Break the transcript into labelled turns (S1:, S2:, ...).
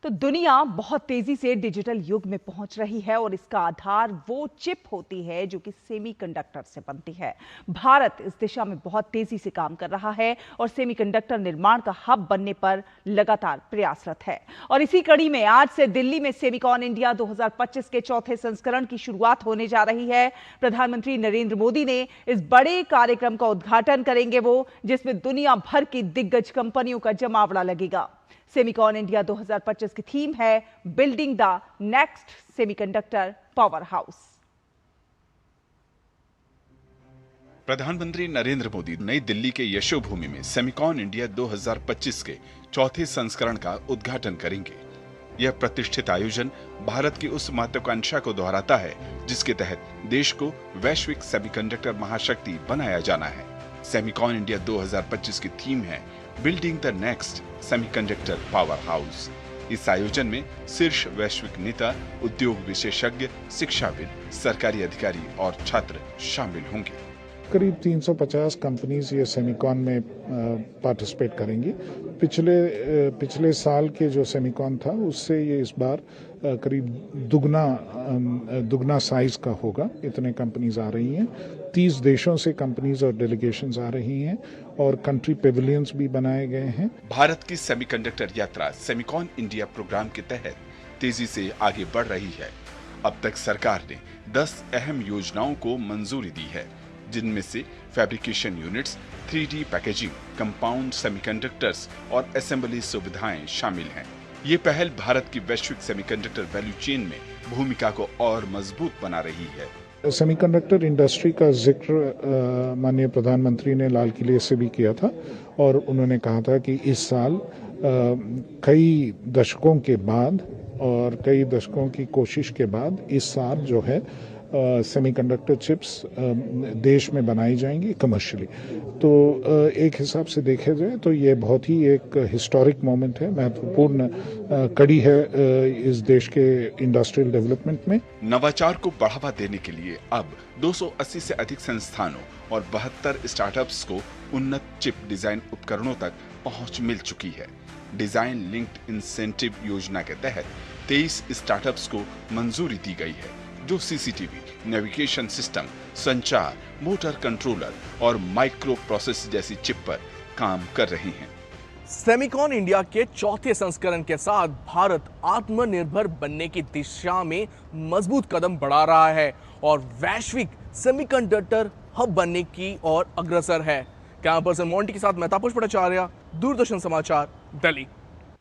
S1: तो दुनिया बहुत तेजी से डिजिटल युग में पहुंच रही है और इसका आधार वो चिप होती है जो कि सेमीकंडक्टर से बनती है। भारत इस दिशा में बहुत तेजी से काम कर रहा है और सेमीकंडक्टर निर्माण का हब बनने पर लगातार प्रयासरत है। और इसी कड़ी में आज से दिल्ली में सेमिकॉन इंडिया 2025 के चौथे संस्करण की शुरुआत होने जा रही है। प्रधानमंत्री नरेंद्र मोदी ने इस बड़े कार्यक्रम का उद्घाटन करेंगे जिसमें दुनिया भर की दिग्गज कंपनियों का जमावड़ा लगेगा। सेमिकॉन इंडिया 2025 की थीम है building the next semiconductor power house.
S2: प्रधानमंत्री नरेंद्र मोदी नई दिल्ली के यशोभूमि में सेमिकॉन इंडिया 2025 के चौथे संस्करण का उद्घाटन करेंगे। यह प्रतिष्ठित आयोजन भारत की उस महत्वाकांक्षा को दोहराता है जिसके तहत देश को वैश्विक सेमीकंडक्टर महाशक्ति बनाया जाना है। सेमिकॉन इंडिया 2025 की थीम है building the next semiconductor power house. इस आयोजन में शीर्ष वैश्विक नेता, उद्योग विशेषज्ञ, शिक्षाविद, सरकारी अधिकारी और छात्र शामिल होंगे।
S3: करीब 350 कंपनीज ये सेमिकॉन में पार्टिसिपेट करेंगी। पिछले साल के जो सेमिकॉन था उससे ये इस बार करीब दुगना साइज का होगा। इतने कंपनीज आ रही हैं। 30 देशों से कंपनीज और डेलीगेशंस आ रही हैं और कंट्री पेविलियंस भी बनाए गए हैं।
S2: भारत की सेमीकंडक्टर यात्रा सेमिकॉन इंडिया प्रोग्राम के तहत तेजी से आगे बढ़ रही है। अब तक सरकार ने 10 अहम योजनाओं को मंजूरी दी है, जिनमें से fabrication units, 3D packaging, compound semiconductors और असेंबली सुविधाएं शामिल हैं। ये पहल भारत की वैश्विक सेमीकंडक्टर वैल्यू चेन में भूमिका को और मजबूत बना रही है।
S3: सेमीकंडक्टर इंडस्ट्री का जिक्र माननीय प्रधानमंत्री ने लाल किले से भी किया था और उन्होंने कहा था कि इस साल कई दशकों के बाद और कई दशकों की कोशिश के बाद इस साल जो है सेमीकंडक्टर चिप्स देश में बनाई जाएंगी कमर्शियली। तो एक हिसाब से देखा जाए तो ये बहुत ही एक हिस्टोरिक मोमेंट है, महत्वपूर्ण कड़ी है इस देश के इंडस्ट्रियल डेवलपमेंट में।
S2: नवाचार को बढ़ावा देने के लिए अब 280 से अधिक संस्थानों और 72 स्टार्टअप्स को उन्नत चिप डिजाइन उपकरणों तक पहुंच मिल चुकी है। डिजाइन लिंक्ड इंसेंटिव योजना के तहत 23 स्टार्टअप्स को मंजूरी दी गई है जो सीसीटीवी, नेविगेशन सिस्टम, संचार, मोटर कंट्रोलर और माइक्रो प्रोसेस जैसी चिप पर काम कर रही हैं।
S4: सेमिकॉन इंडिया के चौथे संस्करण के साथ भारत आत्मनिर्भर बनने की दिशा में मजबूत कदम बढ़ा रहा है और वैश्विक सेमीकंडक्टर हब बनने की ओर अग्रसर है। कैमरा पर्सन मोंटी के साथ मैं तापस भट्टाचार्य, दूरदर्शन समाचार, दिल्ली।